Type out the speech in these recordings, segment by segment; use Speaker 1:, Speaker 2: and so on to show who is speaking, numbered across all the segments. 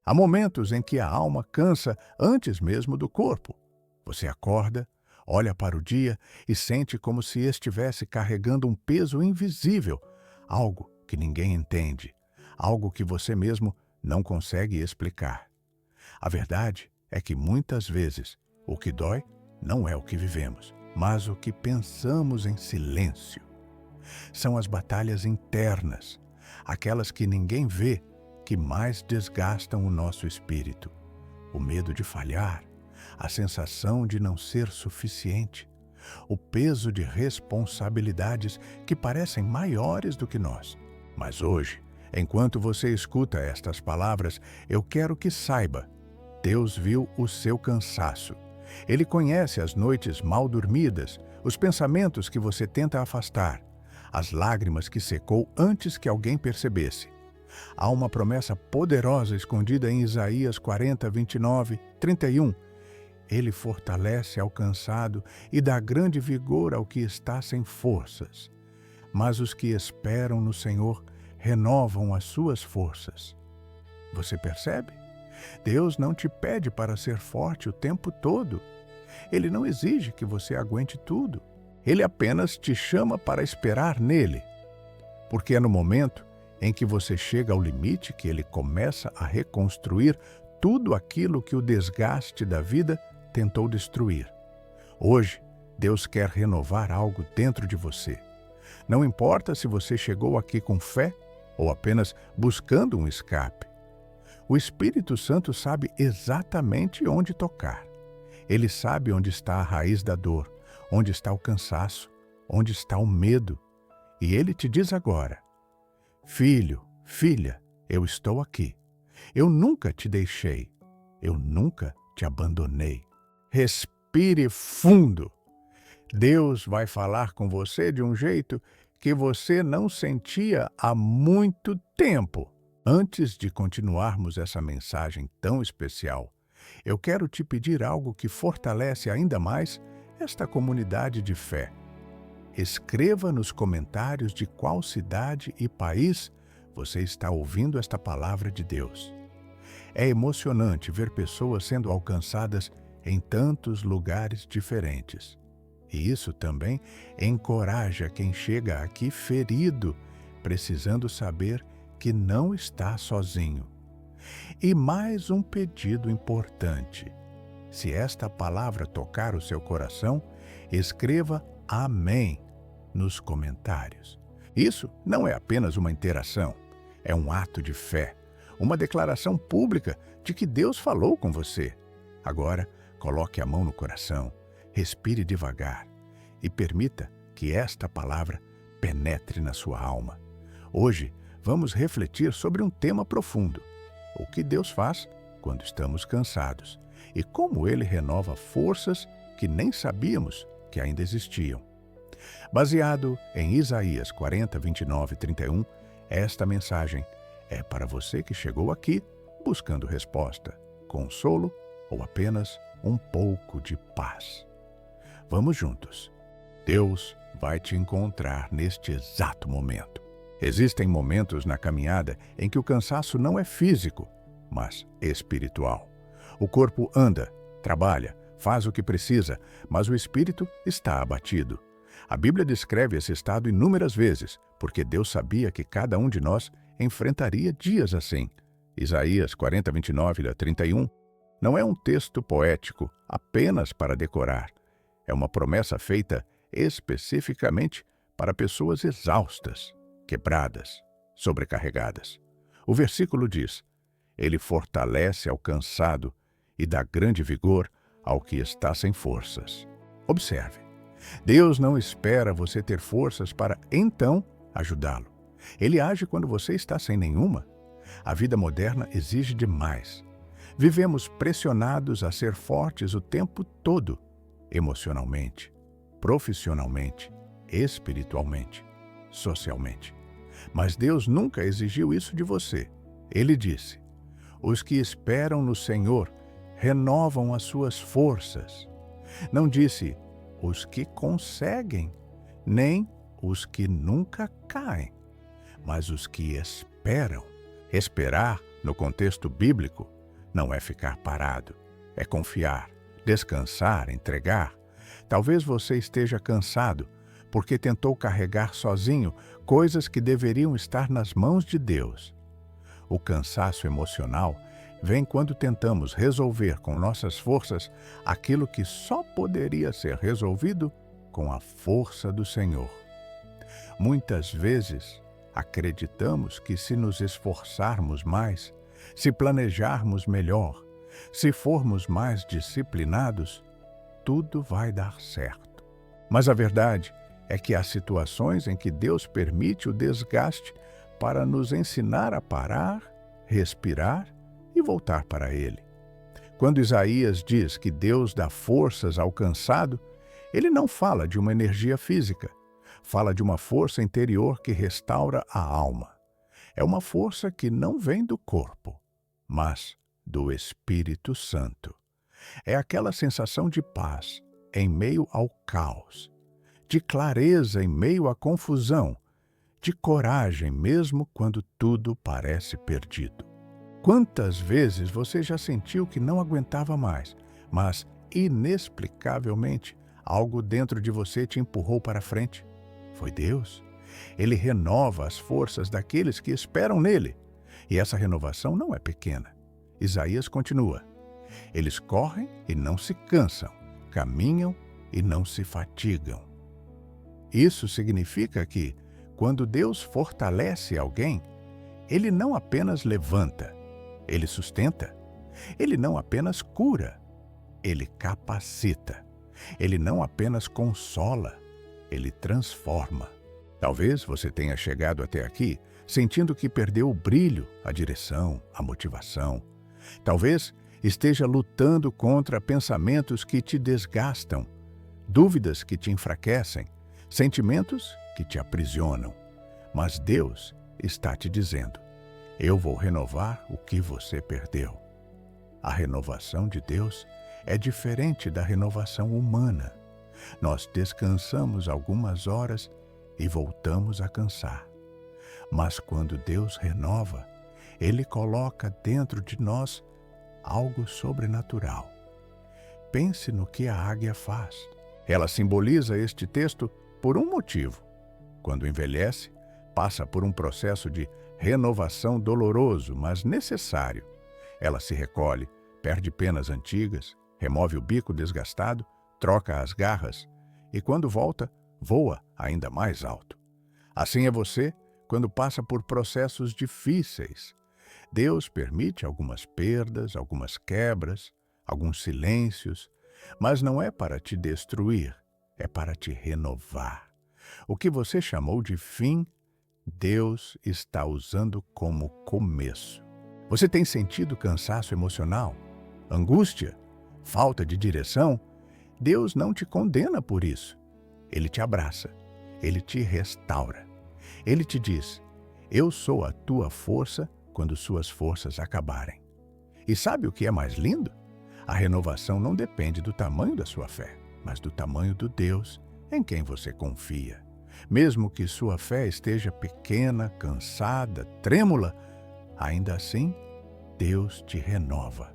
Speaker 1: Há momentos em que a alma cansa antes mesmo do corpo. Você acorda, olha para o dia e sente como se estivesse carregando um peso invisível, algo que ninguém entende, algo que você mesmo não consegue explicar. A verdade é que muitas vezes o que dói não é o que vivemos, mas o que pensamos em silêncio. São as batalhas internas, aquelas que ninguém vê, que mais desgastam o nosso espírito. O medo de falhar, a sensação de não ser suficiente, o peso de responsabilidades que parecem maiores do que nós. Mas hoje, enquanto você escuta estas palavras, eu quero que saiba: Deus viu o seu cansaço. Ele conhece as noites mal dormidas, os pensamentos que você tenta afastar, as lágrimas que secou antes que alguém percebesse. Há uma promessa poderosa escondida em Isaías 40, 29, 31. Ele fortalece ao cansado e dá grande vigor ao que está sem forças. Mas os que esperam no Senhor renovam as suas forças. Você percebe? Deus não te pede para ser forte o tempo todo. Ele não exige que você aguente tudo. Ele apenas te chama para esperar nele. Porque é no momento em que você chega ao limite que ele começa a reconstruir tudo aquilo que o desgaste da vida tentou destruir. Hoje, Deus quer renovar algo dentro de você. Não importa se você chegou aqui com fé ou apenas buscando um escape. O Espírito Santo sabe exatamente onde tocar. Ele sabe onde está a raiz da dor, onde está o cansaço, onde está o medo. E ele te diz agora: filho, filha, eu estou aqui. Eu nunca te deixei. Eu nunca te abandonei. Respire fundo. Deus vai falar com você de um jeito que você não sentia há muito tempo. Antes de continuarmos essa mensagem tão especial, eu quero te pedir algo que fortalece ainda mais esta comunidade de fé. Escreva nos comentários de qual cidade e país você está ouvindo esta palavra de Deus. É emocionante ver pessoas sendo alcançadas em tantos lugares diferentes. E isso também encoraja quem chega aqui ferido, precisando saber que não está sozinho. E mais um pedido importante. Se esta palavra tocar o seu coração, escreva Amém nos comentários. Isso não é apenas uma interação, é um ato de fé, uma declaração pública de que Deus falou com você. Agora, coloque a mão no coração, respire devagar e permita que esta palavra penetre na sua alma. Hoje, vamos refletir sobre um tema profundo: o que Deus faz quando estamos cansados e como Ele renova forças que nem sabíamos que ainda existiam. Baseado em Isaías 40, 29 e 31, esta mensagem é para você que chegou aqui buscando resposta, consolo ou apenas um pouco de paz. Vamos juntos. Deus vai te encontrar neste exato momento. Existem momentos na caminhada em que o cansaço não é físico, mas espiritual. O corpo anda, trabalha, faz o que precisa, mas o espírito está abatido. A Bíblia descreve esse estado inúmeras vezes, porque Deus sabia que cada um de nós enfrentaria dias assim. Isaías 40, 29 a 31 não é um texto poético apenas para decorar. É uma promessa feita especificamente para pessoas exaustas, quebradas, sobrecarregadas. O versículo diz: Ele fortalece ao cansado e dá grande vigor ao que está sem forças. Observe, Deus não espera você ter forças para então ajudá-lo. Ele age quando você está sem nenhuma. A vida moderna exige demais. Vivemos pressionados a ser fortes o tempo todo, emocionalmente, profissionalmente, espiritualmente, socialmente. Mas Deus nunca exigiu isso de você. Ele disse: os que esperam no Senhor renovam as suas forças. Não disse os que conseguem, nem os que nunca caem, mas os que esperam. Esperar, no contexto bíblico, Não é ficar parado, é confiar, descansar, entregar. Talvez você esteja cansado porque tentou carregar sozinho coisas que deveriam estar nas mãos de Deus. O cansaço emocional vem quando tentamos resolver com nossas forças aquilo que só poderia ser resolvido com a força do Senhor. Muitas vezes, acreditamos que se nos esforçarmos mais, se planejarmos melhor, se formos mais disciplinados, tudo vai dar certo. Mas a verdade é que há situações em que Deus permite o desgaste para nos ensinar a parar, respirar e voltar para Ele. Quando Isaías diz que Deus dá forças ao cansado, ele não fala de uma energia física, fala de uma força interior que restaura a alma. É uma força que não vem do corpo, mas do Espírito Santo. É aquela sensação de paz em meio ao caos, de clareza em meio à confusão, de coragem mesmo quando tudo parece perdido. Quantas vezes você já sentiu que não aguentava mais, mas, inexplicavelmente, algo dentro de você te empurrou para frente? Foi Deus. Ele renova as forças daqueles que esperam nele. E essa renovação não é pequena. Isaías continua: eles correm e não se cansam, caminham e não se fatigam. Isso significa que, quando Deus fortalece alguém, Ele não apenas levanta, Ele sustenta. Ele não apenas cura, Ele capacita. Ele não apenas consola, Ele transforma. Talvez você tenha chegado até aqui sentindo que perdeu o brilho, a direção, a motivação. Talvez esteja lutando contra pensamentos que te desgastam, dúvidas que te enfraquecem, sentimentos que te aprisionam. Mas Deus está te dizendo: eu vou renovar o que você perdeu. A renovação de Deus é diferente da renovação humana. Nós descansamos algumas horas e voltamos a cansar. Mas quando Deus renova, Ele coloca dentro de nós algo sobrenatural. Pense no que a águia faz. Ela simboliza este texto por um motivo. Quando envelhece, passa por um processo de renovação doloroso, mas necessário. Ela se recolhe, perde penas antigas, remove o bico desgastado, troca as garras e, quando volta, voa ainda mais alto. Assim é você quando passa por processos difíceis. Deus permite algumas perdas, algumas quebras, alguns silêncios, mas não é para te destruir, é para te renovar. O que você chamou de fim, Deus está usando como começo. Você tem sentido cansaço emocional, angústia, falta de direção? Deus não te condena por isso. Ele te abraça, Ele te restaura. Ele te diz: eu sou a tua força quando suas forças acabarem. E sabe o que é mais lindo? A renovação não depende do tamanho da sua fé, mas do tamanho do Deus em quem você confia. Mesmo que sua fé esteja pequena, cansada, trêmula, ainda assim, Deus te renova,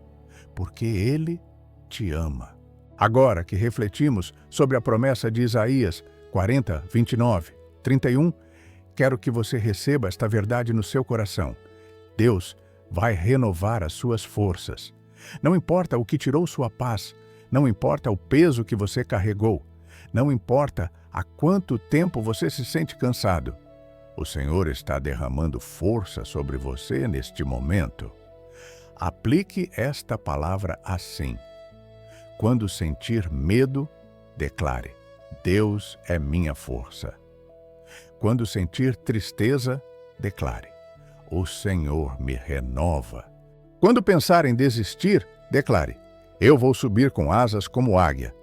Speaker 1: porque Ele te ama. Agora que refletimos sobre a promessa de Isaías 40, 29, 31, quero que você receba esta verdade no seu coração. Deus vai renovar as suas forças. Não importa o que tirou sua paz, não importa o peso que você carregou, não importa há quanto tempo você se sente cansado. O Senhor está derramando força sobre você neste momento. Aplique esta palavra assim: quando sentir medo, declare: Deus é minha força. Quando sentir tristeza, declare: o Senhor me renova. Quando pensar em desistir, declare: eu vou subir com asas como águia.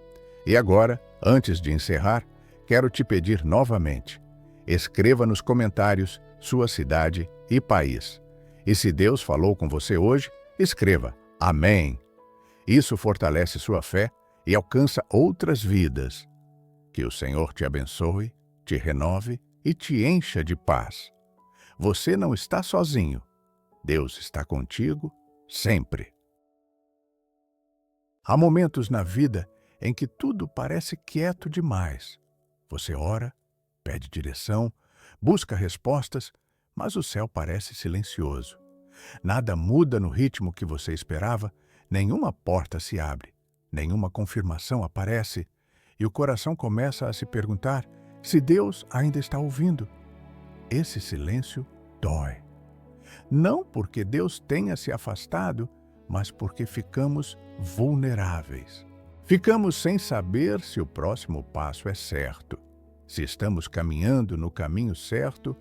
Speaker 1: E agora, antes de encerrar, quero te pedir novamente: escreva nos comentários sua cidade e país. E se Deus falou com você hoje, escreva Amém. Isso fortalece sua fé e alcança outras vidas. Que o Senhor te abençoe, te renove e te encha de paz. Você não está sozinho. Deus está contigo sempre. Há momentos na vida em que tudo parece quieto demais. Você ora, pede direção, busca respostas, mas o céu parece silencioso. Nada muda no ritmo que você esperava, nenhuma porta se abre, nenhuma confirmação aparece, e o coração começa a se perguntar se Deus ainda está ouvindo. Esse silêncio dói. Não porque Deus tenha se afastado, mas porque ficamos vulneráveis. Ficamos sem saber se o próximo passo é certo, se estamos caminhando no caminho certo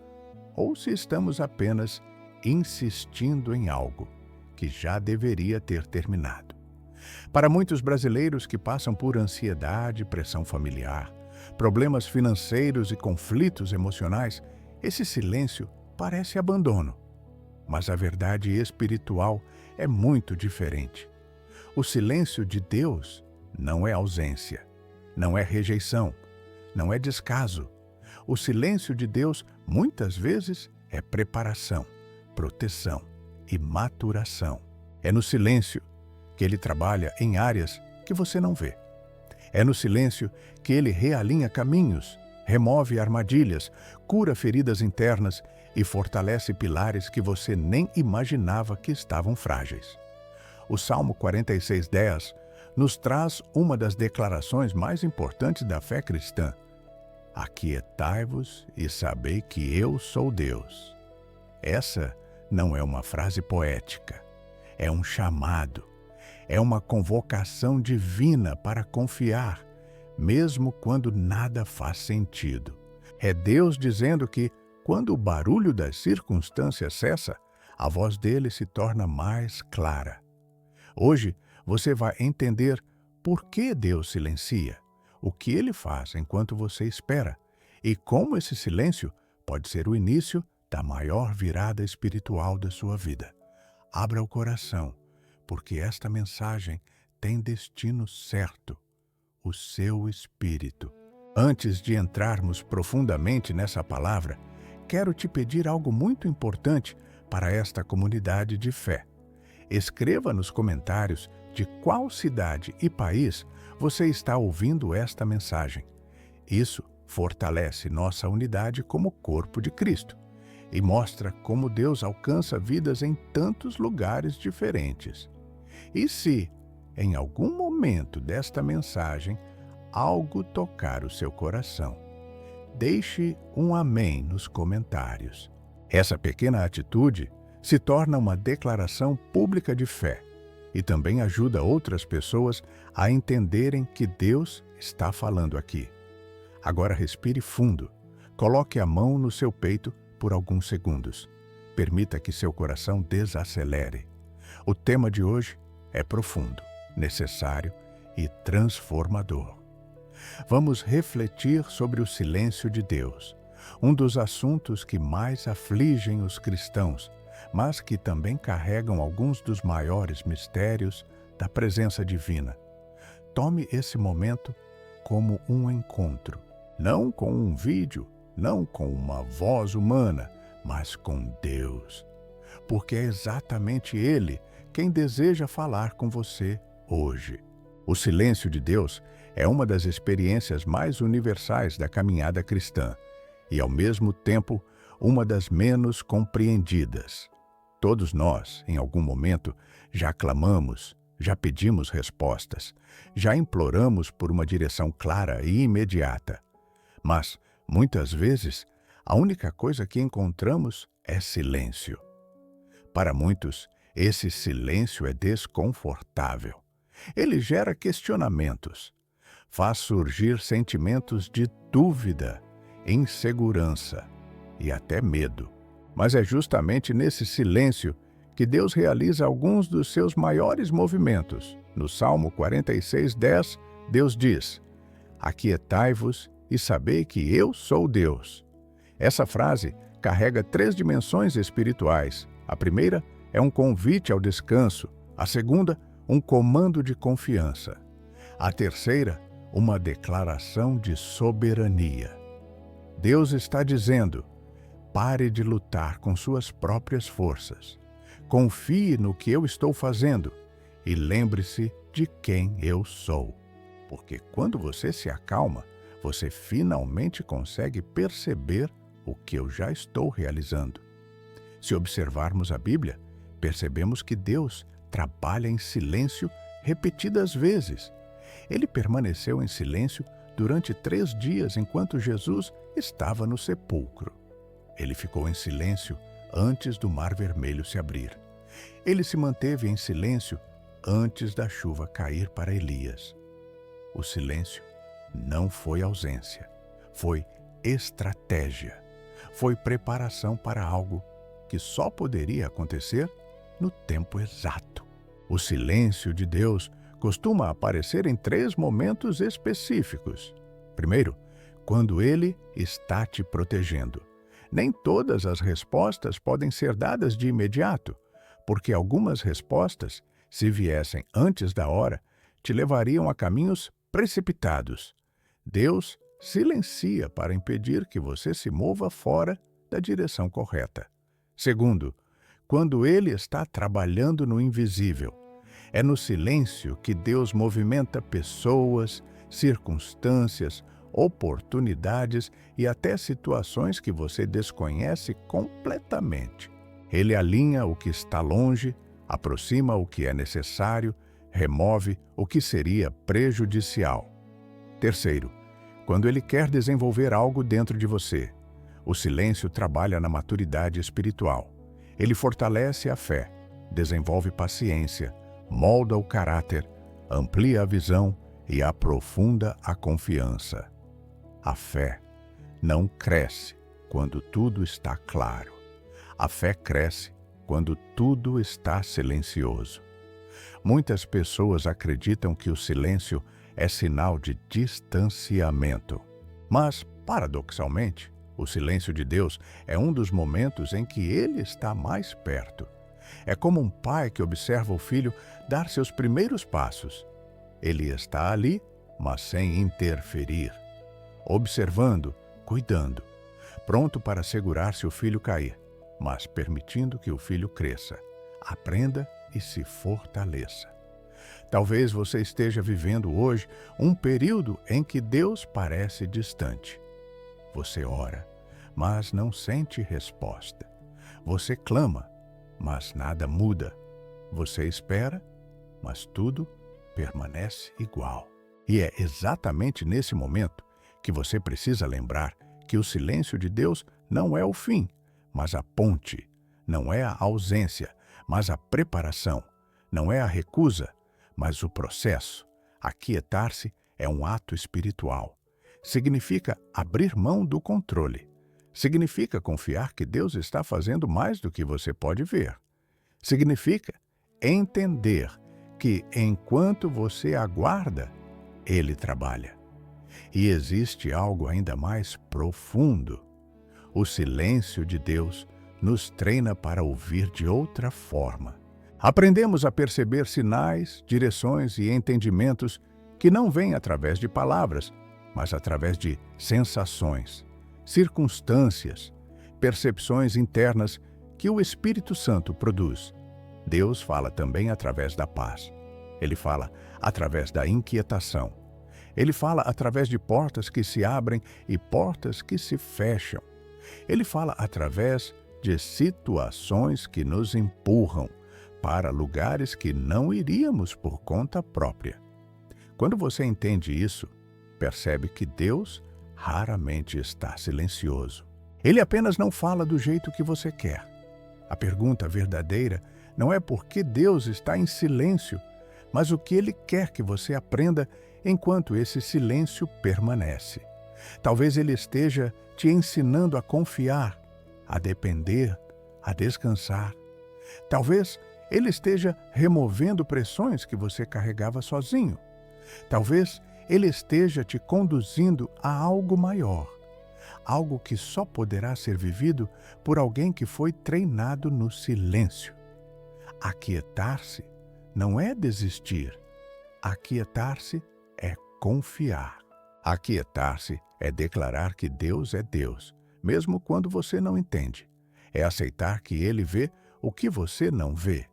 Speaker 1: ou se estamos apenas insistindo em algo que já deveria ter terminado. Para muitos brasileiros que passam por ansiedade, pressão familiar, problemas financeiros e conflitos emocionais, esse silêncio parece abandono. Mas a verdade espiritual é muito diferente. O silêncio de Deus não é ausência, não é rejeição, não é descaso. O silêncio de Deus, muitas vezes, é preparação, proteção e maturação. É no silêncio que Ele trabalha em áreas que você não vê. É no silêncio que Ele realinha caminhos, remove armadilhas, cura feridas internas e fortalece pilares que você nem imaginava que estavam frágeis. O Salmo 46:10 nos traz uma das declarações mais importantes da fé cristã. Aquietai-vos e sabei que eu sou Deus. Essa não é uma frase poética, é um chamado, é uma convocação divina para confiar, mesmo quando nada faz sentido. É Deus dizendo que, quando o barulho das circunstâncias cessa, a voz dele se torna mais clara. Hoje, você vai entender por que Deus silencia, o que ele faz enquanto você espera e como esse silêncio pode ser o início da maior virada espiritual da sua vida. Abra o coração, porque esta mensagem tem destino certo, o seu espírito. Antes de entrarmos profundamente nessa palavra, quero te pedir algo muito importante para esta comunidade de fé. Escreva nos comentários de qual cidade e país você está ouvindo esta mensagem. Isso fortalece nossa unidade como corpo de Cristo e mostra como Deus alcança vidas em tantos lugares diferentes. E se, em algum momento desta mensagem, algo tocar o seu coração, deixe um amém nos comentários. Essa pequena atitude se torna uma declaração pública de fé e também ajuda outras pessoas a entenderem que Deus está falando aqui. Agora respire fundo, coloque a mão no seu peito por alguns segundos. Permita que seu coração desacelere. O tema de hoje é profundo, necessário e transformador. Vamos refletir sobre o silêncio de Deus, um dos assuntos que mais afligem os cristãos, mas que também carregam alguns dos maiores mistérios da presença divina. Tome esse momento como um encontro, não com um vídeo, não com uma voz humana, mas com Deus, porque é exatamente Ele quem deseja falar com você hoje. O silêncio de Deus é uma das experiências mais universais da caminhada cristã e, ao mesmo tempo, uma das menos compreendidas. Todos nós, em algum momento, já clamamos, já pedimos respostas, já imploramos por uma direção clara e imediata. Mas, muitas vezes, a única coisa que encontramos é silêncio. Para muitos, esse silêncio é desconfortável. Ele gera questionamentos, faz surgir sentimentos de dúvida, insegurança e até medo. Mas é justamente nesse silêncio que Deus realiza alguns dos seus maiores movimentos. No Salmo 46:10, Deus diz: Aquietai-vos e sabei que eu sou Deus. Essa frase carrega 3 dimensões espirituais. A primeira é um convite ao descanso, a segunda, um comando de confiança. A terceira, uma declaração de soberania. Deus está dizendo: pare de lutar com suas próprias forças. Confie no que eu estou fazendo e lembre-se de quem eu sou. Porque quando você se acalma, você finalmente consegue perceber o que eu já estou realizando. Se observarmos a Bíblia, percebemos que Deus trabalha em silêncio repetidas vezes. Ele permaneceu em silêncio durante 3 dias enquanto Jesus estava no sepulcro. Ele ficou em silêncio antes do Mar Vermelho se abrir. Ele se manteve em silêncio antes da chuva cair para Elias. O silêncio não foi ausência, foi estratégia, foi preparação para algo que só poderia acontecer no tempo exato. O silêncio de Deus costuma aparecer em 3 momentos específicos. Primeiro, quando Ele está te protegendo. Nem todas as respostas podem ser dadas de imediato, porque algumas respostas, se viessem antes da hora, te levariam a caminhos precipitados. Deus silencia para impedir que você se mova fora da direção correta. Segundo, quando Ele está trabalhando no invisível. É no silêncio que Deus movimenta pessoas, circunstâncias, oportunidades e até situações que você desconhece completamente. Ele alinha o que está longe, aproxima o que é necessário, remove o que seria prejudicial. Terceiro, quando Ele quer desenvolver algo dentro de você. O silêncio trabalha na maturidade espiritual. Ele fortalece a fé, desenvolve paciência, molda o caráter, amplia a visão e aprofunda a confiança. A fé não cresce quando tudo está claro. A fé cresce quando tudo está silencioso. Muitas pessoas acreditam que o silêncio é sinal de distanciamento. Mas, paradoxalmente, o silêncio de Deus é um dos momentos em que Ele está mais perto. É como um pai que observa o filho dar seus primeiros passos. Ele está ali, mas sem interferir. Observando, cuidando, pronto para segurar se o filho cair, mas permitindo que o filho cresça, aprenda e se fortaleça. Talvez você esteja vivendo hoje um período em que Deus parece distante. Você ora, mas não sente resposta. Você clama, mas nada muda. Você espera, mas tudo permanece igual. E é exatamente nesse momento que você precisa lembrar que o silêncio de Deus não é o fim, mas a ponte. Não é a ausência, mas a preparação. Não é a recusa, mas o processo. Aquietar-se é um ato espiritual. Significa abrir mão do controle. Significa confiar que Deus está fazendo mais do que você pode ver. Significa entender que, enquanto você aguarda, Ele trabalha. E existe algo ainda mais profundo. O silêncio de Deus nos treina para ouvir de outra forma. Aprendemos a perceber sinais, direções e entendimentos que não vêm através de palavras, mas através de sensações, circunstâncias, percepções internas que o Espírito Santo produz. Deus fala também através da paz. Ele fala através da inquietação. Ele fala através de portas que se abrem e portas que se fecham. Ele fala através de situações que nos empurram para lugares que não iríamos por conta própria. Quando você entende isso, percebe que Deus raramente está silencioso. Ele apenas não fala do jeito que você quer. A pergunta verdadeira não é por que Deus está em silêncio, mas o que Ele quer que você aprenda enquanto esse silêncio permanece. Talvez Ele esteja te ensinando a confiar, a depender, a descansar. Talvez Ele esteja removendo pressões que você carregava sozinho. Talvez Ele esteja te conduzindo a algo maior, algo que só poderá ser vivido por alguém que foi treinado no silêncio. Aquietar-se não é desistir. Aquietar-se é confiar. Aquietar-se é declarar que Deus é Deus, mesmo quando você não entende. É aceitar que Ele vê o que você não vê.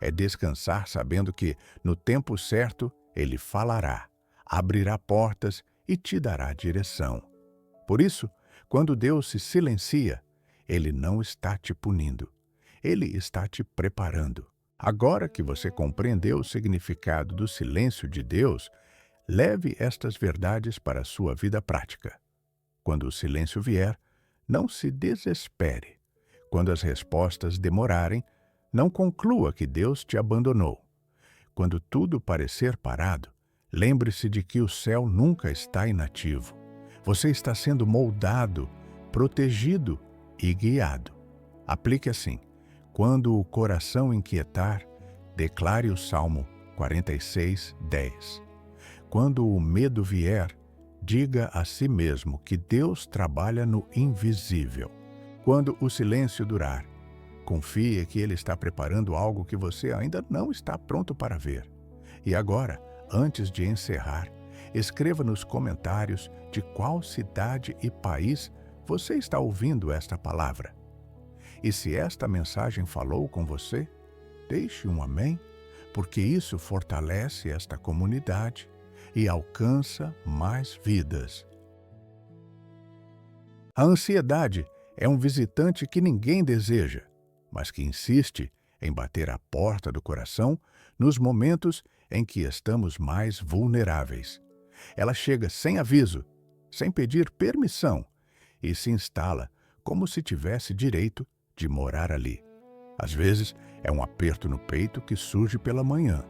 Speaker 1: É descansar sabendo que, no tempo certo, Ele falará, abrirá portas e te dará direção. Por isso, quando Deus se silencia, Ele não está te punindo. Ele está te preparando. Agora que você compreendeu o significado do silêncio de Deus, leve estas verdades para a sua vida prática. Quando o silêncio vier, não se desespere. Quando as respostas demorarem, não conclua que Deus te abandonou. Quando tudo parecer parado, lembre-se de que o céu nunca está inativo. Você está sendo moldado, protegido e guiado. Aplique assim: quando o coração inquietar, declare o Salmo 46, 10. Quando o medo vier, diga a si mesmo que Deus trabalha no invisível. Quando o silêncio durar, confie que Ele está preparando algo que você ainda não está pronto para ver. E agora, antes de encerrar, escreva nos comentários de qual cidade e país você está ouvindo esta palavra. E se esta mensagem falou com você, deixe um amém, porque isso fortalece esta comunidade e alcança mais vidas. A ansiedade é um visitante que ninguém deseja, mas que insiste em bater à porta do coração nos momentos em que estamos mais vulneráveis. Ela chega sem aviso, sem pedir permissão, e se instala como se tivesse direito de morar ali. Às vezes, é um aperto no peito que surge pela manhã.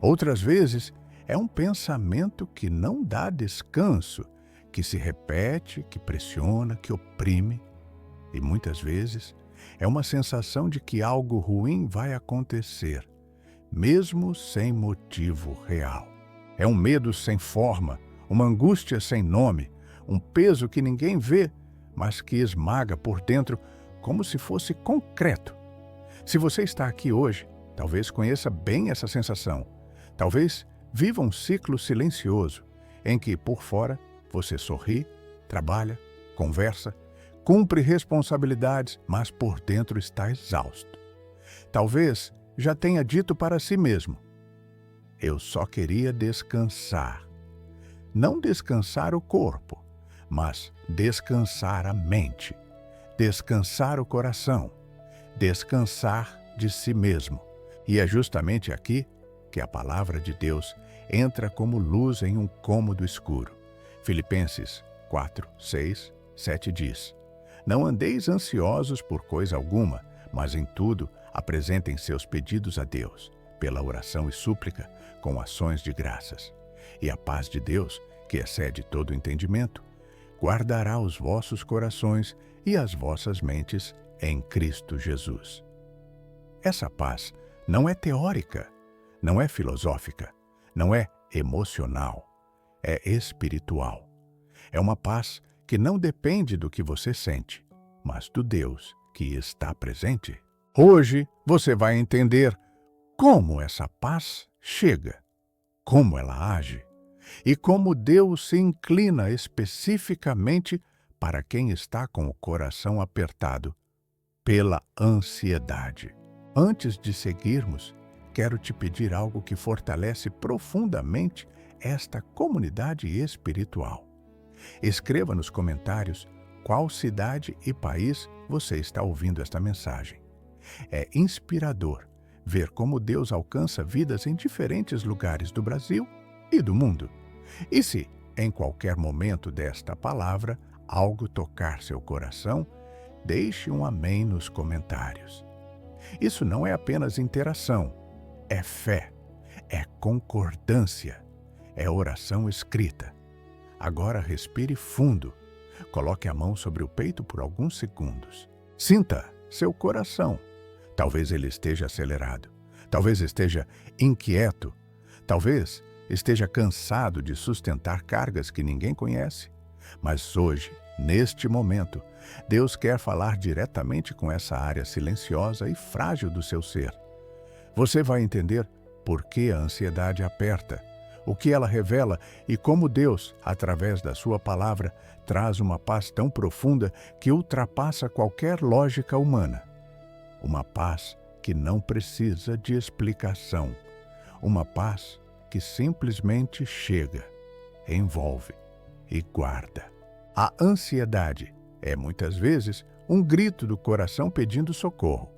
Speaker 1: Outras vezes, é um pensamento que não dá descanso, que se repete, que pressiona, que oprime. E muitas vezes, é uma sensação de que algo ruim vai acontecer, mesmo sem motivo real. É um medo sem forma, uma angústia sem nome, um peso que ninguém vê, mas que esmaga por dentro como se fosse concreto. Se você está aqui hoje, talvez conheça bem essa sensação. Talvez viva um ciclo silencioso, em que, por fora, você sorri, trabalha, conversa, cumpre responsabilidades, mas por dentro está exausto. Talvez já tenha dito para si mesmo: eu só queria descansar. Não descansar o corpo, mas descansar a mente, descansar o coração, descansar de si mesmo. E é justamente aqui que a palavra de Deus entra como luz em um cômodo escuro. Filipenses 4, 6, 7 diz: não andeis ansiosos por coisa alguma, mas em tudo apresentem seus pedidos a Deus, pela oração e súplica, com ações de graças. E a paz de Deus, que excede todo entendimento, guardará os vossos corações e as vossas mentes em Cristo Jesus. Essa paz não é teórica, não é filosófica, não é emocional, é espiritual. É uma paz que não depende do que você sente, mas do Deus que está presente. Hoje você vai entender como essa paz chega, como ela age e como Deus se inclina especificamente para quem está com o coração apertado pela ansiedade. Antes de seguirmos, quero te pedir algo que fortalece profundamente esta comunidade espiritual. Escreva nos comentários qual cidade e país você está ouvindo esta mensagem. É inspirador ver como Deus alcança vidas em diferentes lugares do Brasil e do mundo. E se, em qualquer momento desta palavra, algo tocar seu coração, deixe um amém nos comentários. Isso não é apenas interação, é fé, é concordância, é oração escrita. Agora respire fundo, coloque a mão sobre o peito por alguns segundos. Sinta seu coração. Talvez ele esteja acelerado, talvez esteja inquieto, talvez esteja cansado de sustentar cargas que ninguém conhece. Mas hoje, neste momento, Deus quer falar diretamente com essa área silenciosa e frágil do seu ser. Você vai entender por que a ansiedade aperta, o que ela revela e como Deus, através da sua palavra, traz uma paz tão profunda que ultrapassa qualquer lógica humana. Uma paz que não precisa de explicação. Uma paz que simplesmente chega, envolve e guarda. A ansiedade é muitas vezes um grito do coração pedindo socorro.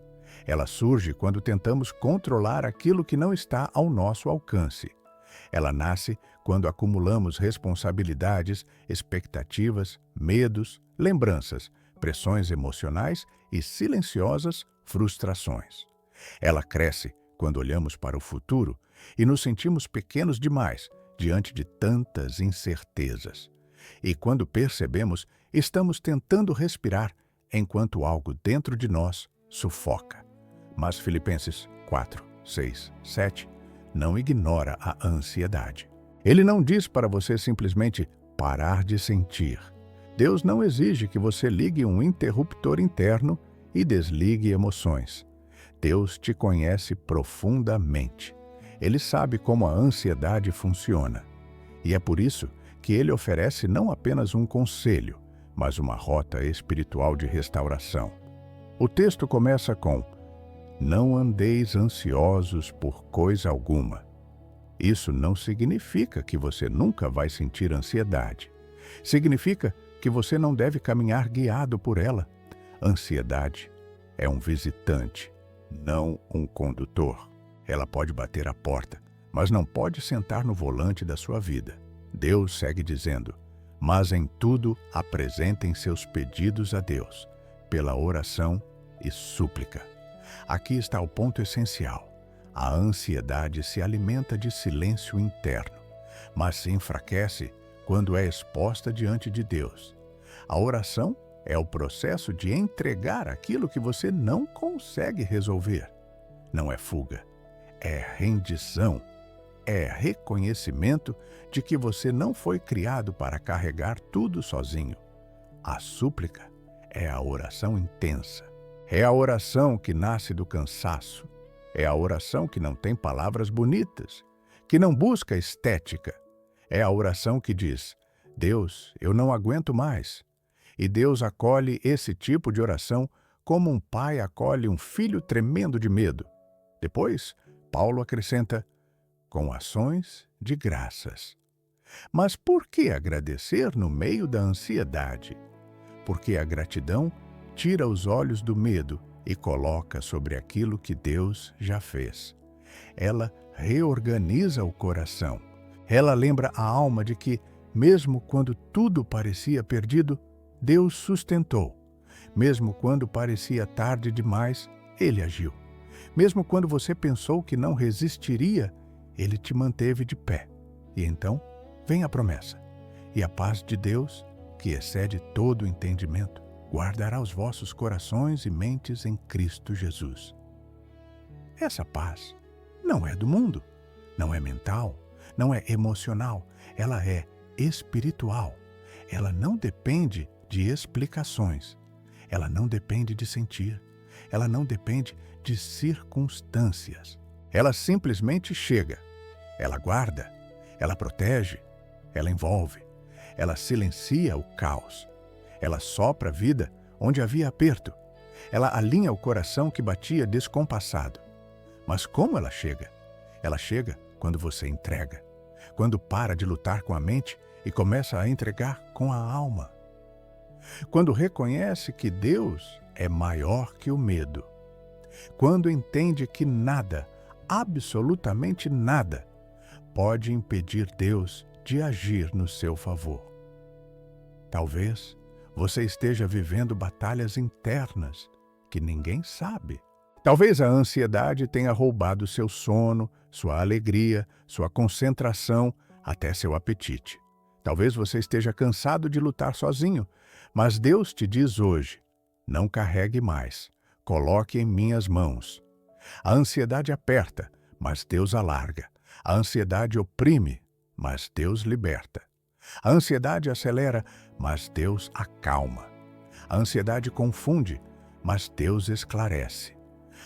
Speaker 1: Ela surge quando tentamos controlar aquilo que não está ao nosso alcance. Ela nasce quando acumulamos responsabilidades, expectativas, medos, lembranças, pressões emocionais e silenciosas frustrações. Ela cresce quando olhamos para o futuro e nos sentimos pequenos demais diante de tantas incertezas. E quando percebemos, estamos tentando respirar enquanto algo dentro de nós sufoca. Mas Filipenses 4, 6, 7 não ignora a ansiedade. Ele não diz para você simplesmente parar de sentir. Deus não exige que você ligue um interruptor interno e desligue emoções. Deus te conhece profundamente. Ele sabe como a ansiedade funciona. E é por isso que ele oferece não apenas um conselho, mas uma rota espiritual de restauração. O texto começa com: não andeis ansiosos por coisa alguma. Isso não significa que você nunca vai sentir ansiedade. Significa que você não deve caminhar guiado por ela. Ansiedade é um visitante, não um condutor. Ela pode bater a porta, mas não pode sentar no volante da sua vida. Deus segue dizendo: mas em tudo apresentem seus pedidos a Deus, pela oração e súplica. Aqui está o ponto essencial. A ansiedade se alimenta de silêncio interno, mas se enfraquece quando é exposta diante de Deus. A oração é o processo de entregar aquilo que você não consegue resolver. Não é fuga, é rendição, é reconhecimento de que você não foi criado para carregar tudo sozinho. A súplica é a oração intensa. É a oração que nasce do cansaço. É a oração que não tem palavras bonitas, que não busca estética. É a oração que diz: Deus, eu não aguento mais. E Deus acolhe esse tipo de oração como um pai acolhe um filho tremendo de medo. Depois, Paulo acrescenta: com ações de graças. Mas por que agradecer no meio da ansiedade? Porque a gratidão tira os olhos do medo e coloca sobre aquilo que Deus já fez. Ela reorganiza o coração. Ela lembra a alma de que, mesmo quando tudo parecia perdido, Deus sustentou. Mesmo quando parecia tarde demais, Ele agiu. Mesmo quando você pensou que não resistiria, Ele te manteve de pé. E então, vem a promessa. E a paz de Deus, que excede todo o entendimento, guardará os vossos corações e mentes em Cristo Jesus. Essa paz não é do mundo, não é mental, não é emocional, ela é espiritual. Ela não depende de explicações, ela não depende de sentir, ela não depende de circunstâncias. Ela simplesmente chega, ela guarda, ela protege, ela envolve, ela silencia o caos. Ela sopra a vida onde havia aperto. Ela alinha o coração que batia descompassado. Mas como ela chega? Ela chega quando você entrega. Quando para de lutar com a mente e começa a entregar com a alma. Quando reconhece que Deus é maior que o medo. Quando entende que nada, absolutamente nada, pode impedir Deus de agir no seu favor. Talvez você esteja vivendo batalhas internas que ninguém sabe. Talvez a ansiedade tenha roubado seu sono, sua alegria, sua concentração, até seu apetite. Talvez você esteja cansado de lutar sozinho, mas Deus te diz hoje: não carregue mais, coloque em minhas mãos. A ansiedade aperta, mas Deus alarga. A ansiedade oprime, mas Deus liberta. A ansiedade acelera, mas Deus acalma. A ansiedade confunde, mas Deus esclarece.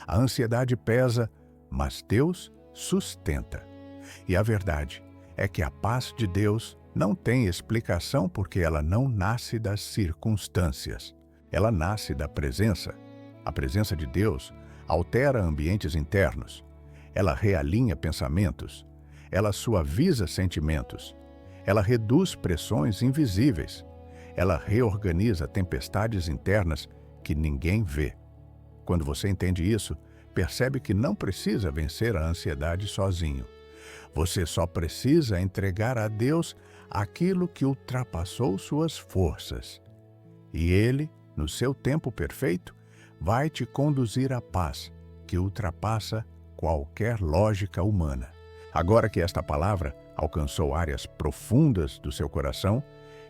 Speaker 1: A ansiedade pesa, mas Deus sustenta. E a verdade é que a paz de Deus não tem explicação porque ela não nasce das circunstâncias. Ela nasce da presença. A presença de Deus altera ambientes internos, ela realinha pensamentos, ela suaviza sentimentos, ela reduz pressões invisíveis, ela reorganiza tempestades internas que ninguém vê. Quando você entende isso, percebe que não precisa vencer a ansiedade sozinho. Você só precisa entregar a Deus aquilo que ultrapassou suas forças. E Ele, no seu tempo perfeito, vai te conduzir à paz que ultrapassa qualquer lógica humana. Agora que esta palavra alcançou áreas profundas do seu coração,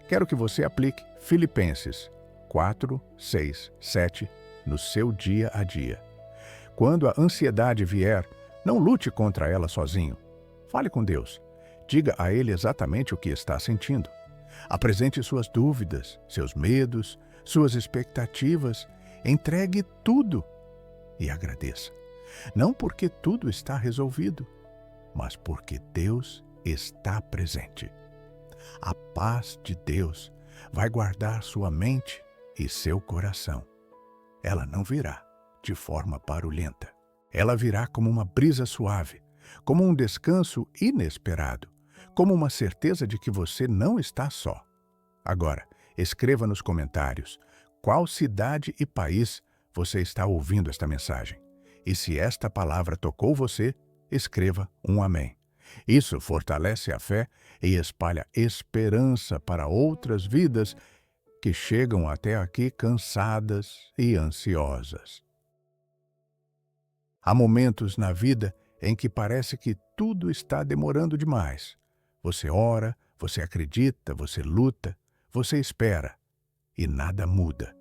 Speaker 1: quero que você aplique Filipenses 4, 6, 7 no seu dia a dia. Quando a ansiedade vier, não lute contra ela sozinho. Fale com Deus. Diga a Ele exatamente o que está sentindo. Apresente suas dúvidas, seus medos, suas expectativas. Entregue tudo e agradeça. Não porque tudo está resolvido, mas porque Deus está presente. A paz de Deus vai guardar sua mente e seu coração. Ela não virá de forma barulhenta. Ela virá como uma brisa suave, como um descanso inesperado, como uma certeza de que você não está só. Agora, escreva nos comentários qual cidade e país você está ouvindo esta mensagem. E se esta palavra tocou você, escreva um amém. Isso fortalece a fé e espalha esperança para outras vidas que chegam até aqui cansadas e ansiosas. Há momentos na vida em que parece que tudo está demorando demais. Você ora, você acredita, você luta, você espera e nada muda.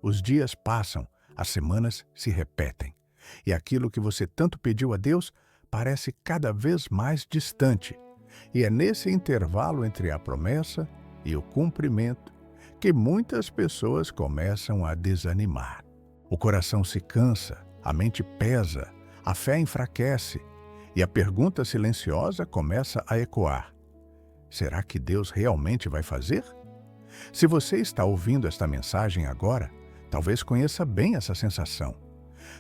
Speaker 1: Os dias passam, as semanas se repetem e aquilo que você tanto pediu a Deus parece cada vez mais distante. E é nesse intervalo entre a promessa e o cumprimento que muitas pessoas começam a desanimar. O coração se cansa, a mente pesa, a fé enfraquece e a pergunta silenciosa começa a ecoar. Será que Deus realmente vai fazer? Se você está ouvindo esta mensagem agora, talvez conheça bem essa sensação.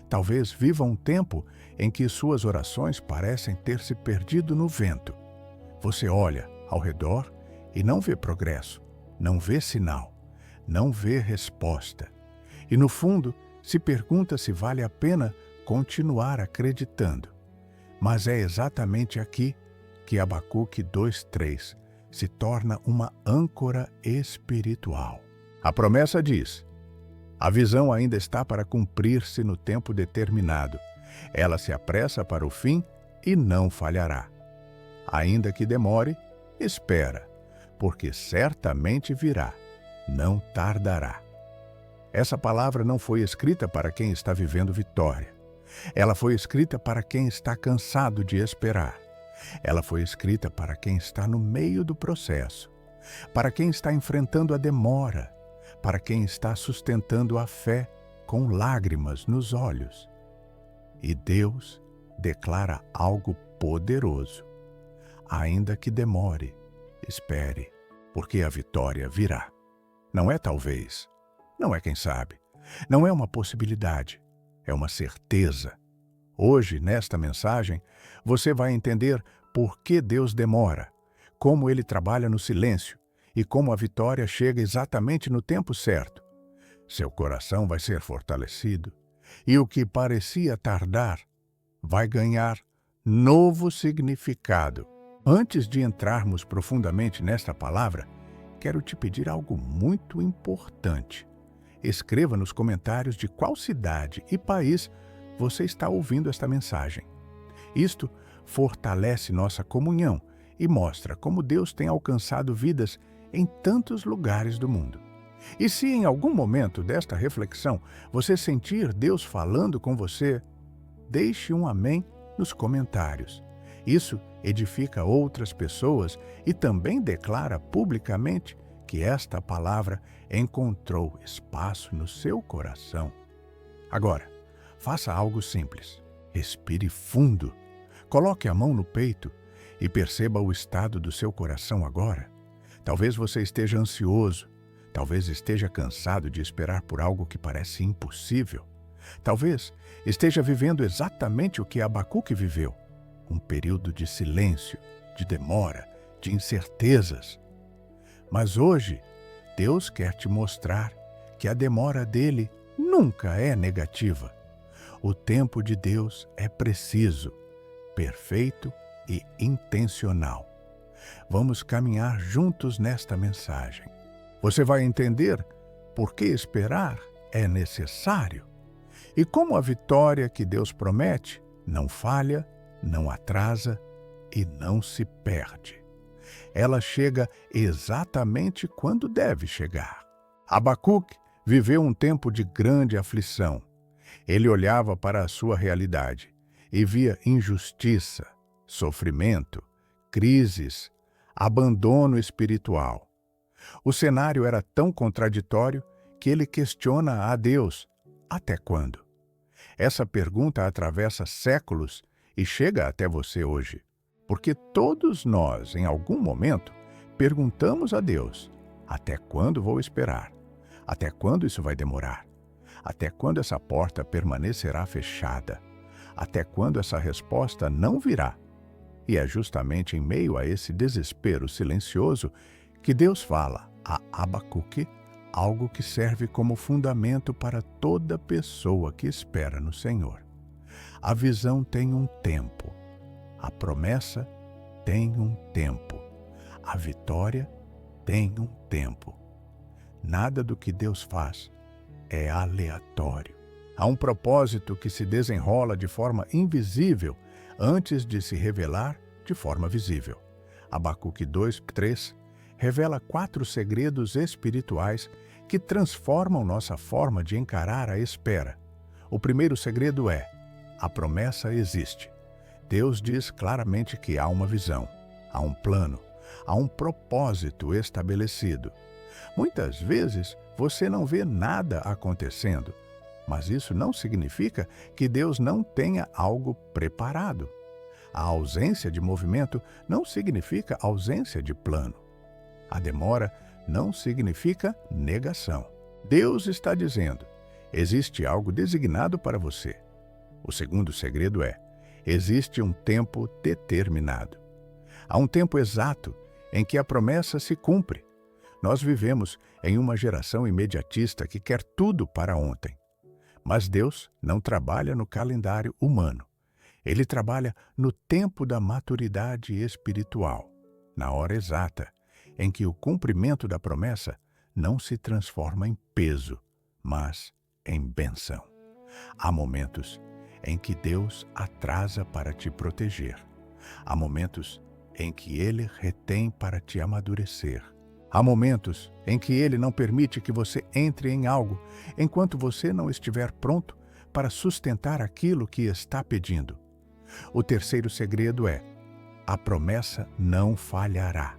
Speaker 1: Talvez viva um tempo em que suas orações parecem ter se perdido no vento. Você olha ao redor e não vê progresso, não vê sinal, não vê resposta. E no fundo, se pergunta se vale a pena continuar acreditando. Mas é exatamente aqui que Abacuque 2:3 se torna uma âncora espiritual. A promessa diz: a visão ainda está para cumprir-se no tempo determinado. Ela se apressa para o fim e não falhará. Ainda que demore, espera, porque certamente virá, não tardará. Essa palavra não foi escrita para quem está vivendo vitória. Ela foi escrita para quem está cansado de esperar. Ela foi escrita para quem está no meio do processo, para quem está enfrentando a demora, para quem está sustentando a fé com lágrimas nos olhos. E Deus declara algo poderoso. Ainda que demore, espere, porque a vitória virá. Não é talvez, não é quem sabe, não é uma possibilidade, é uma certeza. Hoje, nesta mensagem, você vai entender por que Deus demora, como Ele trabalha no silêncio e como a vitória chega exatamente no tempo certo. Seu coração vai ser fortalecido e o que parecia tardar vai ganhar novo significado. Antes de entrarmos profundamente nesta palavra, quero te pedir algo muito importante. Escreva nos comentários de qual cidade e país você está ouvindo esta mensagem. Isto fortalece nossa comunhão e mostra como Deus tem alcançado vidas em tantos lugares do mundo. E se em algum momento desta reflexão você sentir Deus falando com você, deixe um amém nos comentários. Isso edifica outras pessoas e também declara publicamente que esta palavra encontrou espaço no seu coração. Agora, faça algo simples. Respire fundo. Coloque a mão no peito e perceba o estado do seu coração agora. Talvez você esteja ansioso. Talvez esteja cansado de esperar por algo que parece impossível. Talvez esteja vivendo exatamente o que Abacuque viveu, um período de silêncio, de demora, de incertezas. Mas hoje, Deus quer te mostrar que a demora dele nunca é negativa. O tempo de Deus é preciso, perfeito e intencional. Vamos caminhar juntos nesta mensagem. Você vai entender por que esperar é necessário e como a vitória que Deus promete não falha, não atrasa e não se perde. Ela chega exatamente quando deve chegar. Abacuque viveu um tempo de grande aflição. Ele olhava para a sua realidade e via injustiça, sofrimento, crises, abandono espiritual. O cenário era tão contraditório que ele questiona a Deus: até quando? Essa pergunta atravessa séculos e chega até você hoje, porque todos nós, em algum momento, perguntamos a Deus: até quando vou esperar? Até quando isso vai demorar? Até quando essa porta permanecerá fechada? Até quando essa resposta não virá? E é justamente em meio a esse desespero silencioso que Deus fala a Abacuque algo que serve como fundamento para toda pessoa que espera no Senhor. A visão tem um tempo, a promessa tem um tempo, a vitória tem um tempo. Nada do que Deus faz é aleatório. Há um propósito que se desenrola de forma invisível antes de se revelar de forma visível. Abacuque 2:3 revela 4 segredos espirituais que transformam nossa forma de encarar a espera. O primeiro segredo é: a promessa existe. Deus diz claramente que há uma visão, há um plano, há um propósito estabelecido. Muitas vezes você não vê nada acontecendo, mas isso não significa que Deus não tenha algo preparado. A ausência de movimento não significa ausência de plano. A demora não significa negação. Deus está dizendo: existe algo designado para você. O segundo segredo é: existe um tempo determinado. Há um tempo exato em que a promessa se cumpre. Nós vivemos em uma geração imediatista que quer tudo para ontem. Mas Deus não trabalha no calendário humano. Ele trabalha no tempo da maturidade espiritual, na hora exata, em que o cumprimento da promessa não se transforma em peso, mas em bênção. Há momentos em que Deus atrasa para te proteger. Há momentos em que Ele retém para te amadurecer. Há momentos em que Ele não permite que você entre em algo enquanto você não estiver pronto para sustentar aquilo que está pedindo. O terceiro segredo é: a promessa não falhará.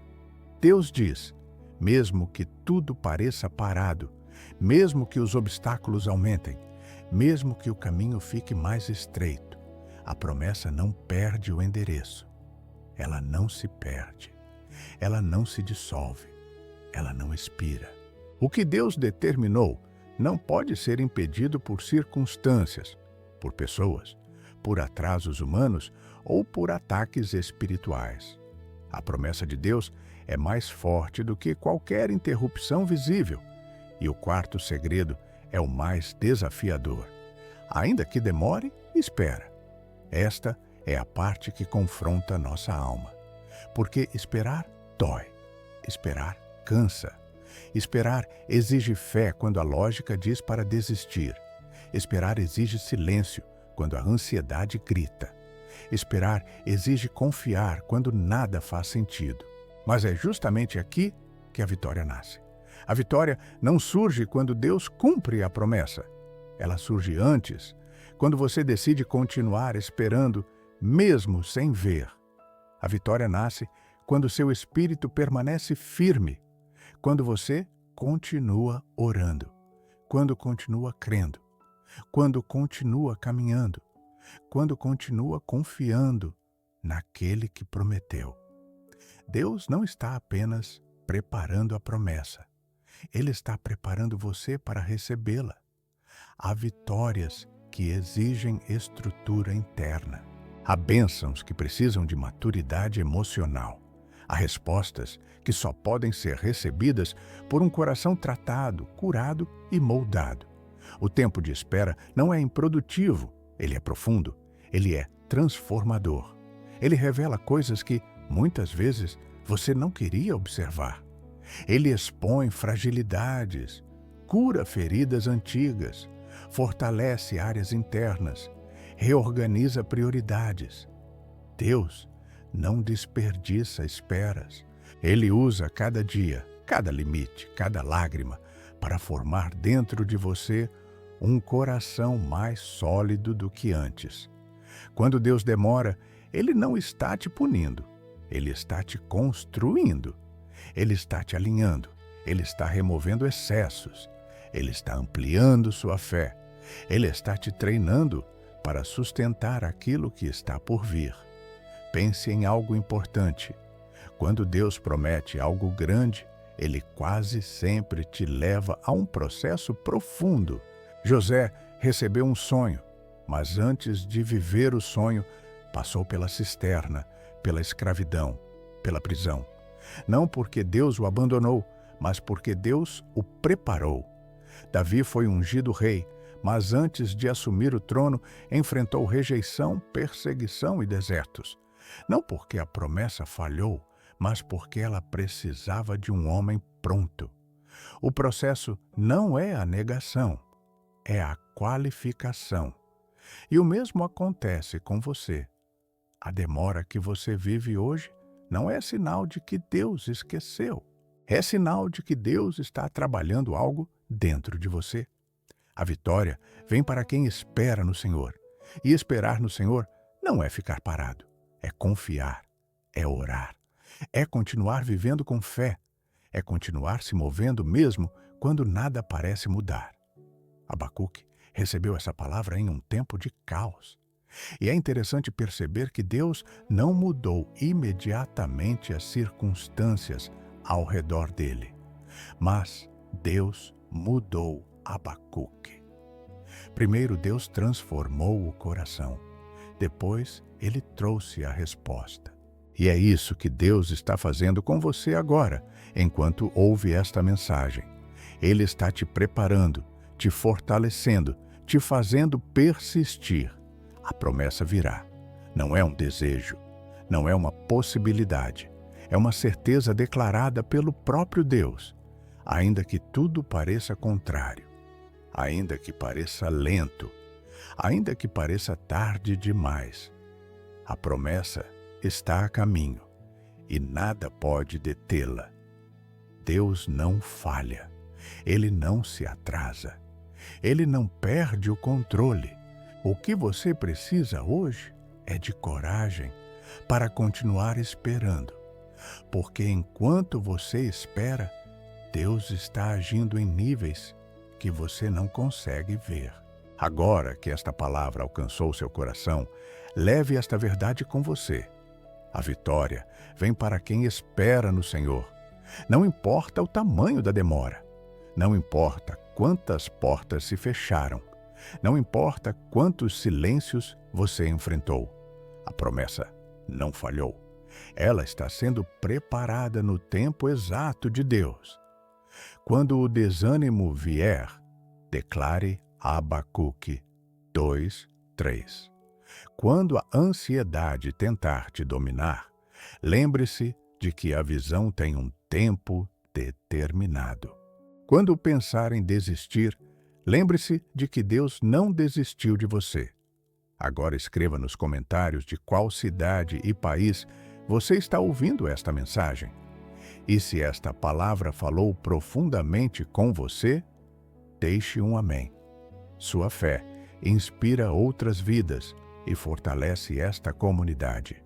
Speaker 1: Deus diz: mesmo que tudo pareça parado, mesmo que os obstáculos aumentem, mesmo que o caminho fique mais estreito, a promessa não perde o endereço. Ela não se perde. Ela não se dissolve. Ela não expira. O que Deus determinou não pode ser impedido por circunstâncias, por pessoas, por atrasos humanos ou por ataques espirituais. A promessa de Deus é mais forte do que qualquer interrupção visível. E o quarto segredo é o mais desafiador. Ainda que demore, espera. Esta é a parte que confronta nossa alma. Porque esperar dói. Esperar cansa. Esperar exige fé quando a lógica diz para desistir. Esperar exige silêncio quando a ansiedade grita. Esperar exige confiar quando nada faz sentido. Mas é justamente aqui que a vitória nasce. A vitória não surge quando Deus cumpre a promessa. Ela surge antes, quando você decide continuar esperando, mesmo sem ver. A vitória nasce quando seu espírito permanece firme, quando você continua orando, quando continua crendo, quando continua caminhando, quando continua confiando naquele que prometeu. Deus não está apenas preparando a promessa. Ele está preparando você para recebê-la. Há vitórias que exigem estrutura interna. Há bênçãos que precisam de maturidade emocional. Há respostas que só podem ser recebidas por um coração tratado, curado e moldado. O tempo de espera não é improdutivo, ele é profundo, ele é transformador. Ele revela coisas que, muitas vezes, você não queria observar. Ele expõe fragilidades, cura feridas antigas, fortalece áreas internas, reorganiza prioridades. Deus não desperdiça esperas. Ele usa cada dia, cada limite, cada lágrima para formar dentro de você um coração mais sólido do que antes. Quando Deus demora, Ele não está te punindo, Ele está te construindo. Ele está te alinhando, Ele está removendo excessos, Ele está ampliando sua fé, Ele está te treinando para sustentar aquilo que está por vir. Pense em algo importante. Quando Deus promete algo grande, Ele quase sempre te leva a um processo profundo. José recebeu um sonho, mas antes de viver o sonho, passou pela cisterna, pela escravidão, pela prisão. Não porque Deus o abandonou, mas porque Deus o preparou. Davi foi ungido rei, mas antes de assumir o trono, enfrentou rejeição, perseguição e desertos. Não porque a promessa falhou, mas porque ela precisava de um homem pronto. O processo não é a negação, é a qualificação. E o mesmo acontece com você. A demora que você vive hoje não é sinal de que Deus esqueceu. É sinal de que Deus está trabalhando algo dentro de você. A vitória vem para quem espera no Senhor. E esperar no Senhor não é ficar parado. É confiar, é orar, é continuar vivendo com fé, é continuar se movendo mesmo quando nada parece mudar. Abacuque recebeu essa palavra em um tempo de caos. E é interessante perceber que Deus não mudou imediatamente as circunstâncias ao redor dele, mas Deus mudou Abacuque. Primeiro, Deus transformou o coração. Depois, Ele trouxe a resposta. E é isso que Deus está fazendo com você agora, enquanto ouve esta mensagem. Ele está te preparando, te fortalecendo, te fazendo persistir. A promessa virá. Não é um desejo, não é uma possibilidade. É uma certeza declarada pelo próprio Deus. Ainda que tudo pareça contrário, ainda que pareça lento, ainda que pareça tarde demais, a promessa está a caminho e nada pode detê-la. Deus não falha, Ele não se atrasa, Ele não perde o controle. O que você precisa hoje é de coragem para continuar esperando, porque enquanto você espera, Deus está agindo em níveis que você não consegue ver. Agora que esta palavra alcançou seu coração, leve esta verdade com você. A vitória vem para quem espera no Senhor. Não importa o tamanho da demora. Não importa quantas portas se fecharam. Não importa quantos silêncios você enfrentou. A promessa não falhou. Ela está sendo preparada no tempo exato de Deus. Quando o desânimo vier, declare Abacuque 2:3. Quando a ansiedade tentar te dominar, lembre-se de que a visão tem um tempo determinado. Quando pensar em desistir, lembre-se de que Deus não desistiu de você. Agora escreva nos comentários de qual cidade e país você está ouvindo esta mensagem. E se esta palavra falou profundamente com você, deixe um amém. Sua fé inspira outras vidas e fortalece esta comunidade.